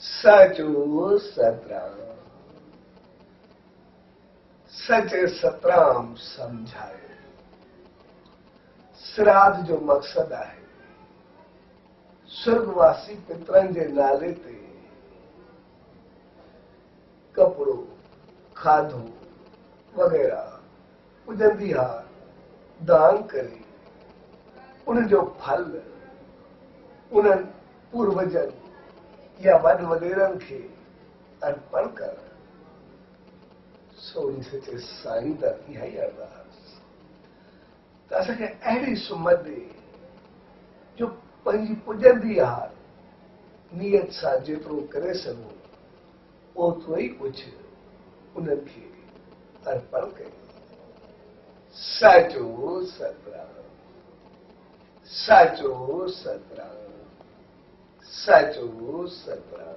साचो सतराम, सचे सतराम समझाए। श्राद्ध जो मकसद है स्वर्गवासी पितरन जे नाले ते कपड़ो खाधो वगैरह पुजंदी हार दान करे, उन जो फल उन्हनि पूर्वजन या वड वडेरनि खे अर्पण कर। सोनी सचे साईं दा इहा ई अरदास त असांखे अहिड़ी सुमत ॾे जो पंहिंजी पुॼंदी हार नियत सां जेतिरो करे सघो ओतिरो ई कुझु उन्हनि खे अर्पण कयो। साचो सतराम, साचो सतराम, साचो सतराम।